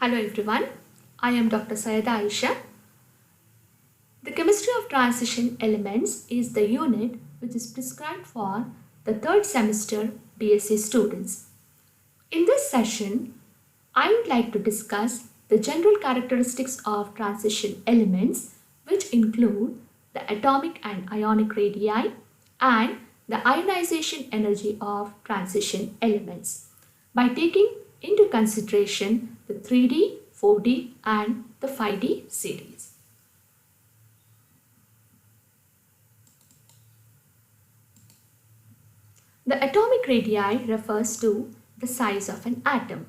Hello everyone, I am Dr. Sayeda Aisha. The chemistry of transition elements is the unit which is prescribed for the third semester BSc students. In this session, I would like to discuss the general characteristics of transition elements, which include the atomic and ionic radii and the ionization energy of transition elements by taking into consideration the 3D, 4D and the 5D series. The atomic radii refers to the size of an atom.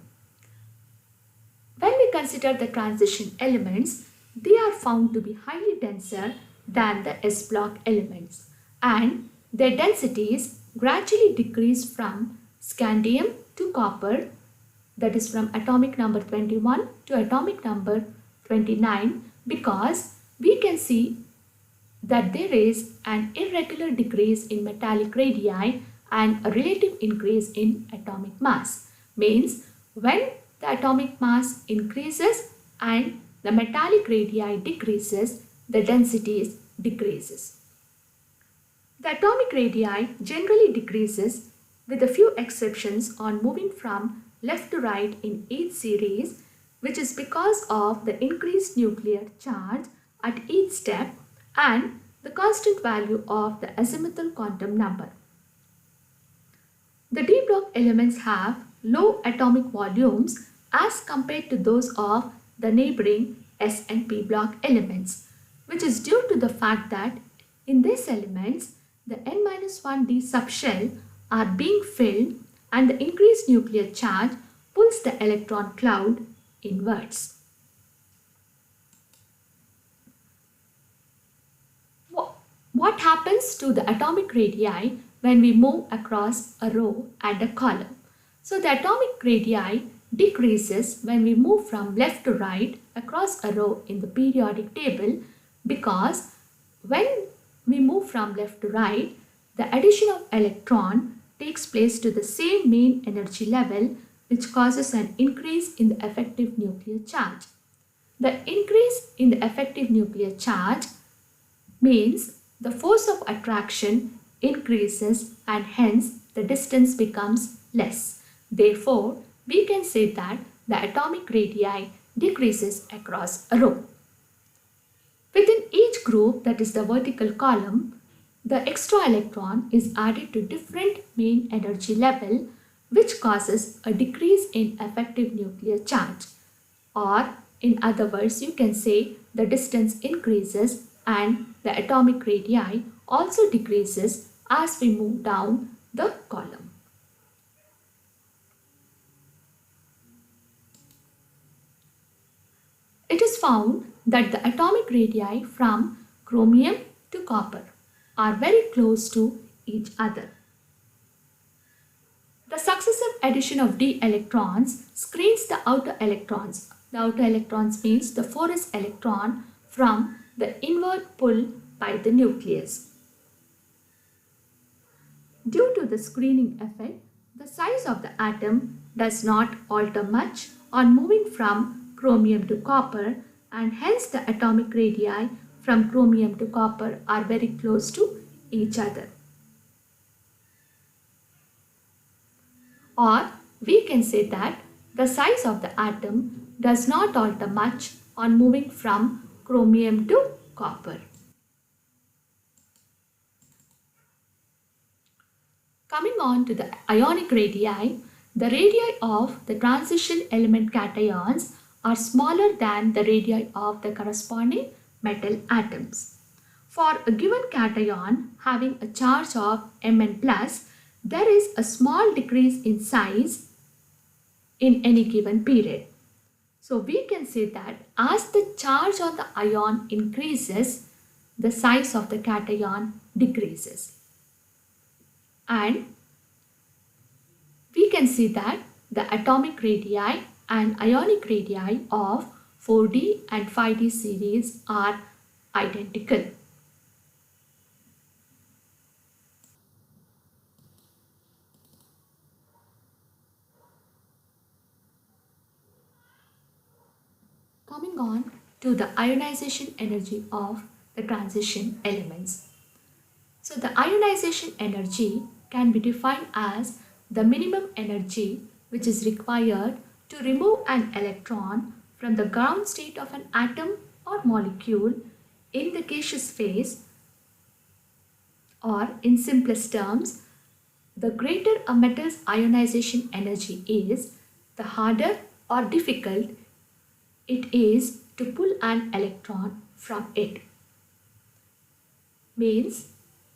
When we consider the transition elements, they are found to be highly denser than the S block elements and their densities gradually decrease from scandium to copper, that is from atomic number 21 to atomic number 29, because we can see that there is an irregular decrease in metallic radii and a relative increase in atomic mass. Means when the atomic mass increases and the metallic radii decreases, the densities decreases. The atomic radii generally decreases with a few exceptions on moving from left to right in each series, which is because of the increased nuclear charge at each step and the constant value of the azimuthal quantum number. The d block elements have low atomic volumes as compared to those of the neighboring s and p block elements, which is due to the fact that in these elements the n-1d subshell are being filled and the increased nuclear charge pulls the electron cloud inwards. What happens to the atomic radii when we move across a row and a column? So the atomic radii decreases when we move from left to right across a row in the periodic table, because when we move from left to right, the addition of electron takes place to the same main energy level, which causes an increase in the effective nuclear charge. The increase in the effective nuclear charge means the force of attraction increases and hence the distance becomes less. Therefore, we can say that the atomic radii decreases across a row. Within each group, that is the vertical column, the extra electron is added to different main energy level, which causes a decrease in effective nuclear charge. Or in other words, you can say the distance increases and the atomic radii also decreases as we move down the column. It is found that the atomic radii from chromium to copper are very close to each other. The successive addition of d electrons screens the outer electrons. The outer electrons means the 4s electron from the inward pull by the nucleus. Due to the screening effect, the size of the atom does not alter much on moving from chromium to copper, and hence the atomic radii from chromium to copper are very close to each other. Or we can say that the size of the atom does not alter much on moving from chromium to copper. Coming on to the ionic radii, the radii of the transition element cations are smaller than the radii of the corresponding metal atoms. For a given cation having a charge of Mn+, there is a small decrease in size in any given period. So we can say that as the charge on the ion increases, the size of the cation decreases. And we can see that the atomic radii and ionic radii of 4D and 5D series are identical. Coming on to the ionization energy of the transition elements. So the ionization energy can be defined as the minimum energy which is required to remove an electron from the ground state of an atom or molecule in the gaseous phase, or in simplest terms, the greater a metal's ionization energy is, the harder or difficult it is to pull an electron from it. Means,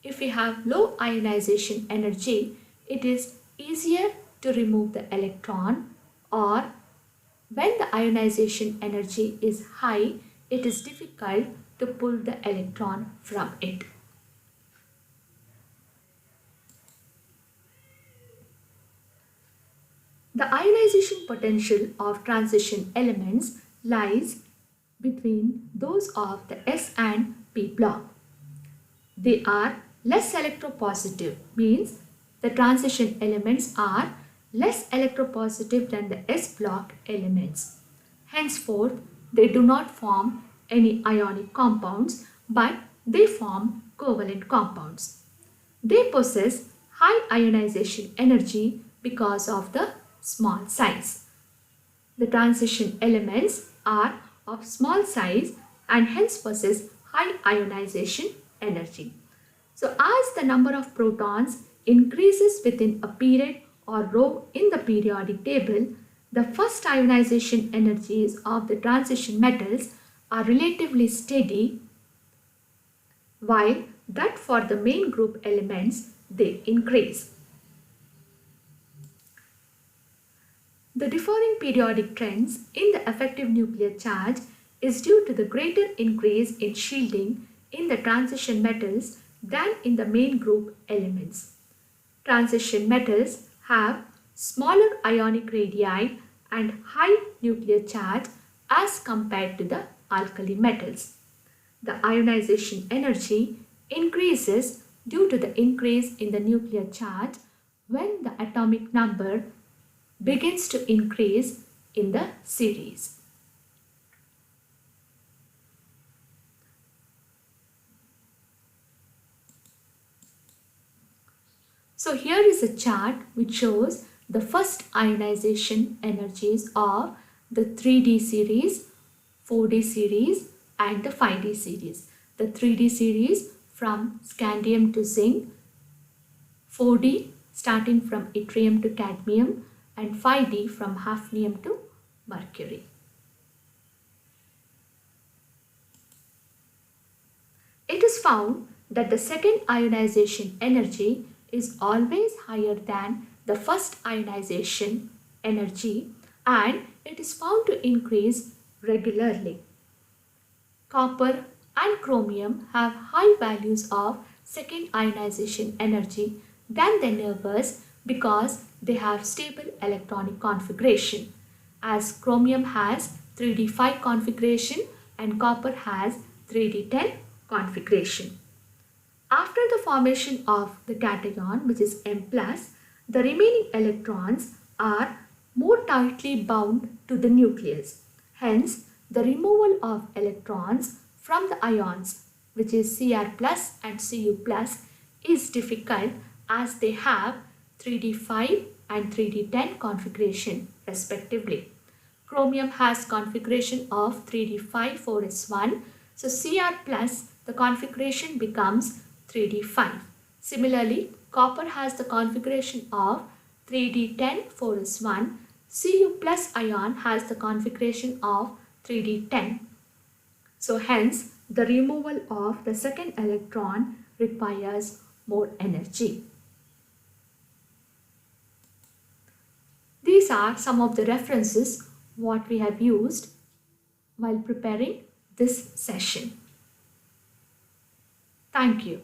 if we have low ionization energy, it is easier to remove the electron, or when the ionization energy is high, it is difficult to pull the electron from it. The ionization potential of transition elements lies between those of the S and P block. They are less electropositive, means the transition elements are less electropositive than the S block elements. Henceforth, they do not form any ionic compounds, but they form covalent compounds. They possess high ionization energy because of the small size. The transition elements are of small size and hence possess high ionization energy. So as the number of protons increases within a period or row in the periodic table, the first ionization energies of the transition metals are relatively steady, while that for the main group elements they increase. The differing periodic trends in the effective nuclear charge is due to the greater increase in shielding in the transition metals than in the main group elements. Transition metals have smaller ionic radii and high nuclear charge as compared to the alkali metals. The ionization energy increases due to the increase in the nuclear charge when the atomic number begins to increase in the series. So here is a chart which shows the first ionization energies of the 3D series, 4D series and the 5D series. The 3D series from scandium to zinc, 4D starting from yttrium to cadmium, and 5D from hafnium to mercury. It is found that the second ionization energy is always higher than the first ionization energy, and it is found to increase regularly. Copper and chromium have high values of second ionization energy than their neighbors because they have stable electronic configuration, as chromium has 3d5 configuration and copper has 3d10 configuration. After the formation of the cation, which is M+, the remaining electrons are more tightly bound to the nucleus. Hence, the removal of electrons from the ions, which is Cr+ and Cu+, is difficult as they have 3d5 and 3d10 configuration respectively. Chromium has configuration of 3d5 4s1. So Cr+, the configuration becomes 3d5. Similarly, copper has the configuration of 3d10 4s1. Cu+ ion has the configuration of 3d10. So hence, the removal of the second electron requires more energy. These are some of the references what we have used while preparing this session. Thank you.